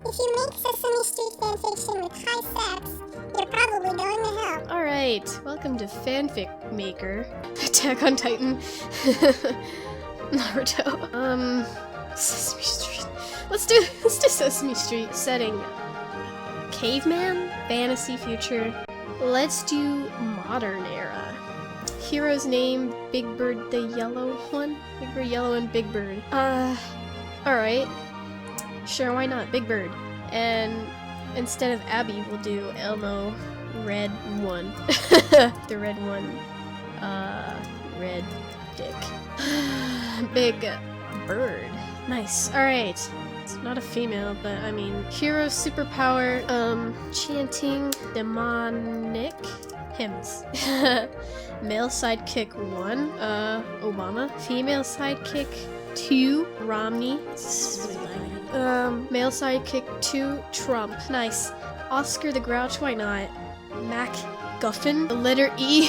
If you make Sesame Street fanfiction with high sex, you're probably going to hell. Alright, welcome to Fanfic Maker. Attack on Titan. Naruto. Sesame Street. Let's do Sesame Street. Setting. Caveman? Fantasy future. Let's do modern era. Hero's name, Big Bird the yellow one? Big Bird yellow and Big Bird. Alright. Sure, why not? Big Bird. And instead of Abby, we'll do Elmo Red 1. The red one. Red Dick. Big Bird. Nice. Alright. It's not a female, but I mean, hero superpower, chanting demonic hymns. Male sidekick 1, Obama. Female sidekick 2, Romney. Male sidekick 2, Trump. Nice. Oscar the Grouch, why not? MacGuffin. The letter E.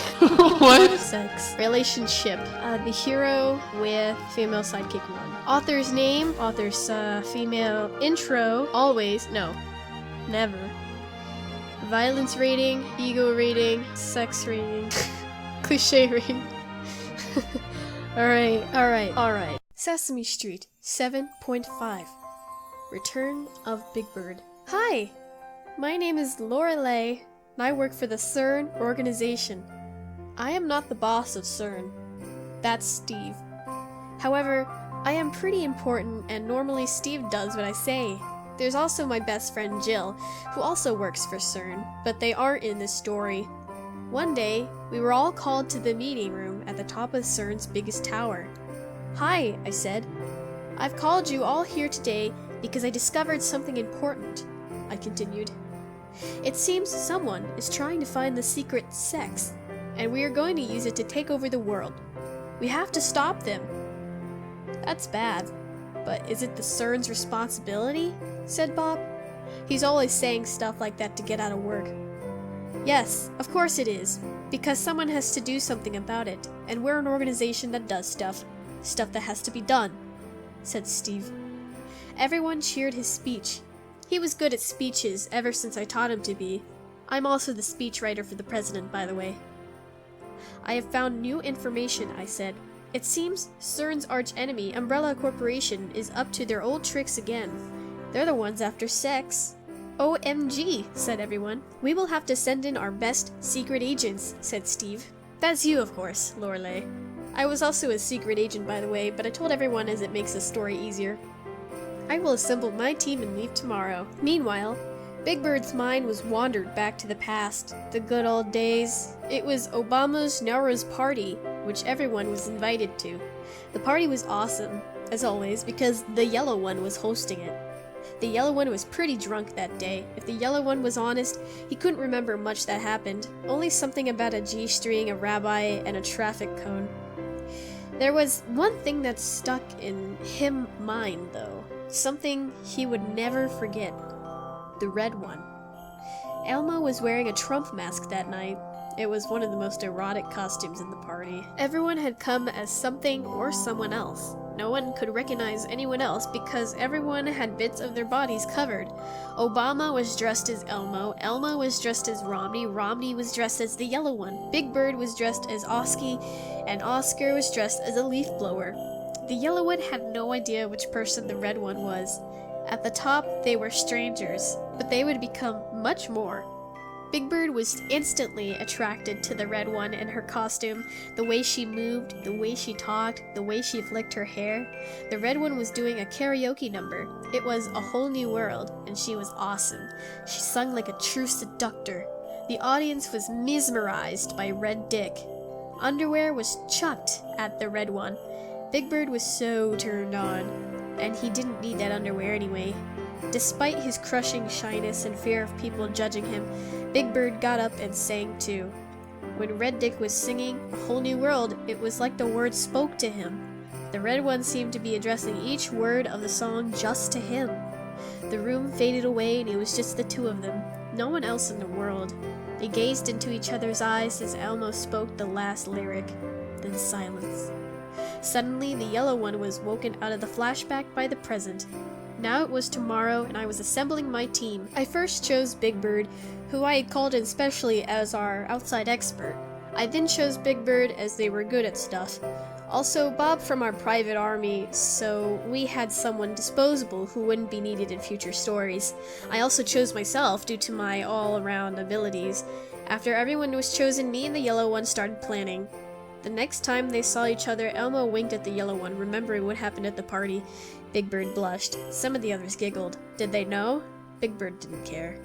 What? Sex. Relationship. The hero with female sidekick 1. Author's name. Author's female. Intro. Always. No. Never. Violence rating. Ego rating. Sex rating. Cliche rating. Alright. Sesame Street 7.5. Return of Big Bird. Hi! My name is Lorelei, and I work for the CERN organization. I am not the boss of CERN. That's Steve. However, I am pretty important, and normally Steve does what I say. There's also my best friend Jill, who also works for CERN, but they aren't in this story. One day, we were all called to the meeting room at the top of CERN's biggest tower. Hi, I said. I've called you all here today because I discovered something important, I continued. It seems someone is trying to find the secret sex, and we are going to use it to take over the world. We have to stop them. That's bad, but is it the CERN's responsibility? Said Bob. He's always saying stuff like that to get out of work. Yes, of course it is, because someone has to do something about it, and we're an organization that does stuff that has to be done, said Steve. Everyone cheered his speech. He was good at speeches ever since I taught him to be. I'm also the speechwriter for the president, by the way. I have found new information, I said. It seems CERN's arch-enemy, Umbrella Corporation, is up to their old tricks again. They're the ones after sex. OMG, said everyone. We will have to send in our best secret agents, said Steve. That's you, of course, Lorelei. I was also a secret agent, by the way, but I told everyone as it makes the story easier. I will assemble my team and leave tomorrow. Meanwhile, Big Bird's mind was wandered back to the past, the good old days. It was Obama's Nowruz party, which everyone was invited to. The party was awesome, as always, because the yellow one was hosting it. The yellow one was pretty drunk that day. If the yellow one was honest, he couldn't remember much that happened, only something about a G-string, a rabbi, and a traffic cone. There was one thing that stuck in him mind, though. Something he would never forget. The red one. Elmo was wearing a Trump mask that night. It was one of the most erotic costumes in the party. Everyone had come as something or someone else. No one could recognize anyone else because everyone had bits of their bodies covered. Obama was dressed as Elmo, Elmo was dressed as Romney, Romney was dressed as the yellow one, Big Bird was dressed as Oski, and Oscar was dressed as a leaf blower. The yellow one had no idea which person the red one was. At the top, they were strangers, but they would become much more. Big Bird was instantly attracted to the red one and her costume, the way she moved, the way she talked, the way she flicked her hair. The red one was doing a karaoke number. It was A Whole New World, and she was awesome. She sung like a true seductor. The audience was mesmerized by Red Dick. Underwear was chucked at the red one. Big Bird was so turned on, and he didn't need that underwear anyway. Despite his crushing shyness and fear of people judging him, Big Bird got up and sang too. When Red Dick was singing A Whole New World, it was like the words spoke to him. The red one seemed to be addressing each word of the song just to him. The room faded away and it was just the two of them, no one else in the world. They gazed into each other's eyes as Elmo spoke the last lyric, then silence. Suddenly, the yellow one was woken out of the flashback by the present. Now it was tomorrow, and I was assembling my team. I first chose Big Bird, who I had called in specially as our outside expert. I then chose Big Bird as they were good at stuff. Also, Bob from our private army, so we had someone disposable who wouldn't be needed in future stories. I also chose myself due to my all-around abilities. After everyone was chosen, me and the yellow one started planning. The next time they saw each other, Elmo winked at the yellow one, remembering what happened at the party. Big Bird blushed. Some of the others giggled. Did they know? Big Bird didn't care.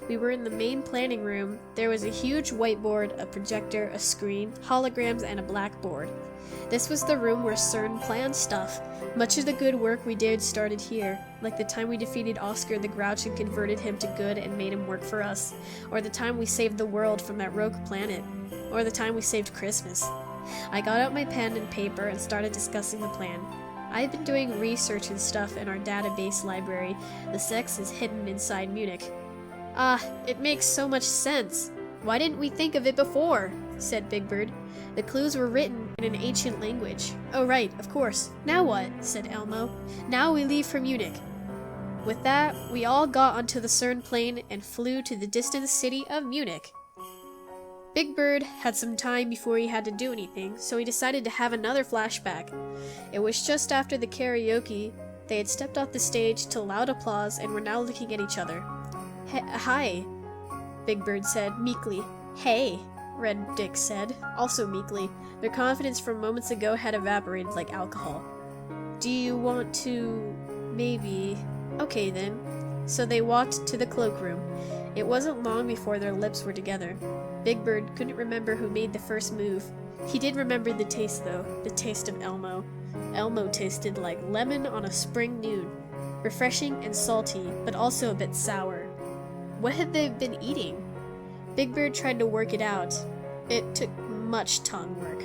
We were in the main planning room. There was a huge whiteboard, a projector, a screen, holograms, and a blackboard. This was the room where CERN planned stuff. Much of the good work we did started here, like the time we defeated Oscar the Grouch and converted him to good and made him work for us, or the time we saved the world from that rogue planet, or the time we saved Christmas. I got out my pen and paper and started discussing the plan. I've been doing research and stuff in our database library. The sex is hidden inside Munich. Ah, it makes so much sense. Why didn't we think of it before? Said Big Bird. The clues were written in an ancient language. Oh right, of course. Now what? Said Elmo. Now we leave for Munich. With that, we all got onto the CERN plane and flew to the distant city of Munich. Big Bird had some time before he had to do anything, so he decided to have another flashback. It was just after the karaoke. They had stepped off the stage to loud applause and were now looking at each other. Hi, Big Bird said meekly. Hey, Red Dick said, also meekly. Their confidence from moments ago had evaporated like alcohol. Do you want to... maybe... Okay then. So they walked to the cloakroom. It wasn't long before their lips were together. Big Bird couldn't remember who made the first move. He did remember the taste though, the taste of Elmo. Elmo tasted like lemon on a spring noon. Refreshing and salty, but also a bit sour. What had they been eating? Big Bird tried to work it out. It took much tongue work.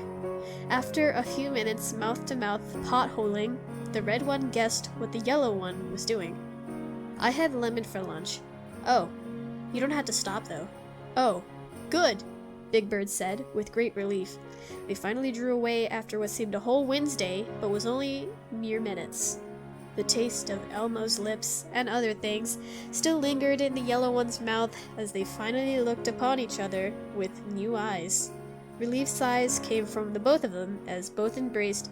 After a few minutes mouth-to-mouth potholing, the red one guessed what the yellow one was doing. I had lemon for lunch. Oh, you don't have to stop though. Oh, good, Big Bird said, with great relief. They finally drew away after what seemed a whole Wednesday, but was only mere minutes. The taste of Elmo's lips, and other things, still lingered in the yellow one's mouth as they finally looked upon each other with new eyes. Relieved sighs came from the both of them as both embraced,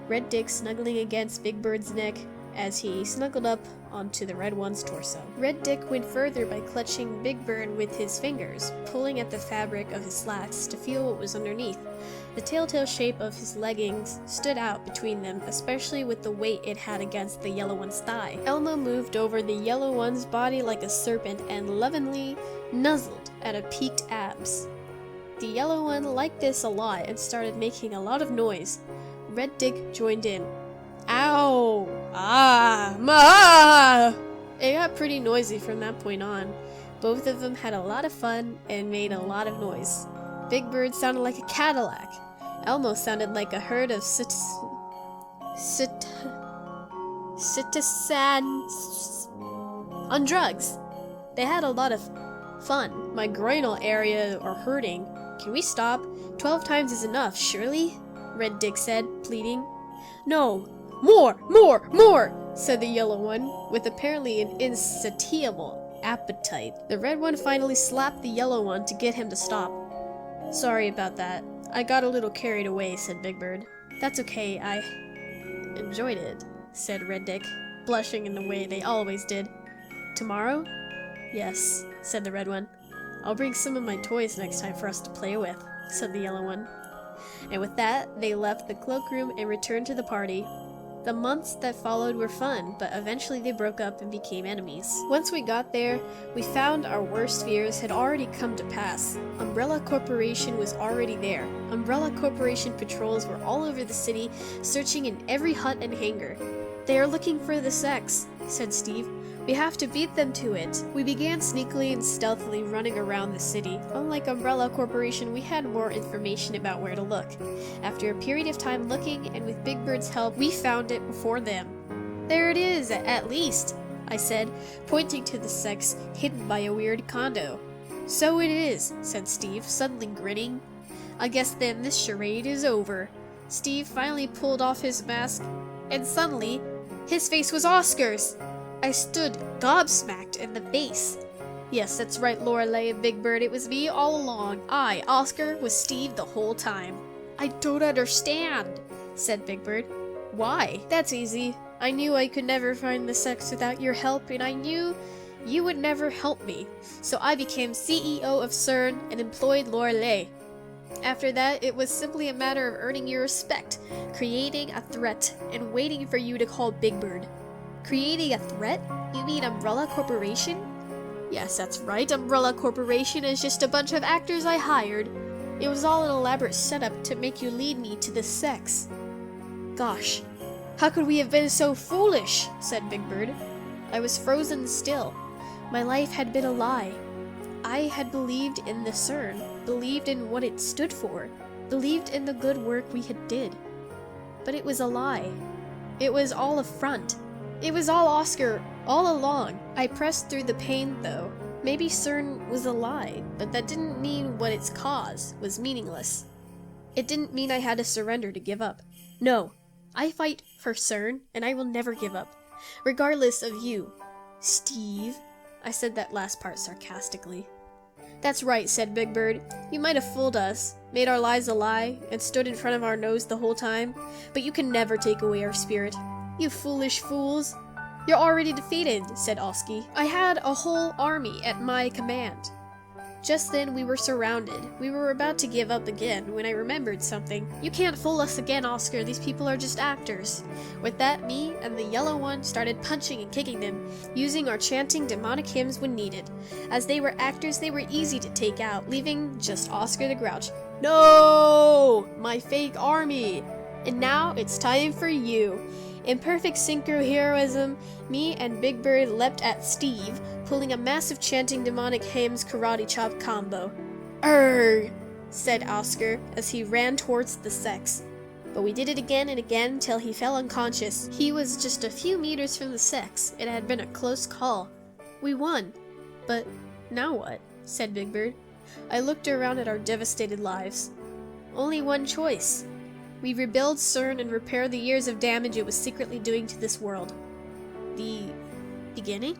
Red Dick snuggling against Big Bird's neck as he snuggled up onto the red one's torso. Red Dick went further by clutching Big Bird with his fingers, pulling at the fabric of his slacks to feel what was underneath. The telltale shape of his leggings stood out between them, especially with the weight it had against the yellow one's thigh. Elmo moved over the yellow one's body like a serpent and lovingly nuzzled at her peaked abs. The yellow one liked this a lot and started making a lot of noise. Red Dick joined in. Ow! Ah! Ma! It got pretty noisy from that point on. Both of them had a lot of fun and made a lot of noise. Big Bird sounded like a Cadillac. Elmo sounded like a herd of citizens on drugs. They had a lot of fun. My groinal area are hurting. Can we stop? 12 times is enough, surely? Red Dick said, pleading. No. More, said the yellow one, with apparently an insatiable appetite. The red one finally slapped the yellow one to get him to stop. Sorry about that. I got a little carried away, said Big Bird. That's okay, I enjoyed it, said Red Dick, blushing in the way they always did. Tomorrow? Yes, said the red one. I'll bring some of my toys next time for us to play with, said the yellow one. And with that, they left the cloakroom and returned to the party. The months that followed were fun, but eventually they broke up and became enemies. Once we got there, we found our worst fears had already come to pass. Umbrella Corporation was already there. Umbrella Corporation patrols were all over the city, searching in every hut and hangar. They are looking for the sex, said Steve. We have to beat them to it. We began sneakily and stealthily running around the city. Unlike Umbrella Corporation, we had more information about where to look. After a period of time looking, and with Big Bird's help, we found it before them. There it is, at least, I said, pointing to the sex hidden by a weird condo. So it is, said Steve, suddenly grinning. I guess then this charade is over. Steve finally pulled off his mask, and suddenly, his face was Oscar's. I stood gobsmacked in the face. Yes, that's right, Lorelei and Big Bird, it was me all along. I, Oscar, was Steve the whole time. I don't understand, said Big Bird. Why? That's easy. I knew I could never find the sex without your help, and I knew you would never help me. So I became CEO of CERN and employed Lorelei. After that, it was simply a matter of earning your respect, creating a threat, and waiting for you to call Big Bird. Creating a threat? You mean Umbrella Corporation? Yes, that's right, Umbrella Corporation is just a bunch of actors I hired. It was all an elaborate setup to make you lead me to this sex. Gosh, how could we have been so foolish? Said Big Bird. I was frozen still. My life had been a lie. I had believed in the CERN, believed in what it stood for, believed in the good work we had did. But it was a lie. It was all a front. It was all Oscar, all along. I pressed through the pain, though. Maybe CERN was a lie, but that didn't mean what its cause was meaningless. It didn't mean I had to surrender to give up. No, I fight for CERN, and I will never give up, regardless of you. Steve? I said that last part sarcastically. That's right, said Big Bird. You might have fooled us, made our lives a lie, and stood in front of our nose the whole time, but you can never take away our spirit. You foolish fools. You're already defeated, said Oski. I had a whole army at my command. Just then we were surrounded. We were about to give up again when I remembered something. You can't fool us again, Oscar. These people are just actors. With that, me and the yellow one started punching and kicking them, using our chanting demonic hymns when needed. As they were actors, they were easy to take out, leaving just Oscar the Grouch. No! My fake army! And now it's time for you. In perfect synchro heroism, me and Big Bird leapt at Steve, pulling a massive chanting demonic hymns karate chop combo. Urgh, said Oscar as he ran towards the sex. But we did it again and again till he fell unconscious. He was just a few meters from the sex. It had been a close call. We won. But now what? Said Big Bird. I looked around at our devastated lives. Only one choice. We rebuild CERN and repair the years of damage it was secretly doing to this world. The beginning?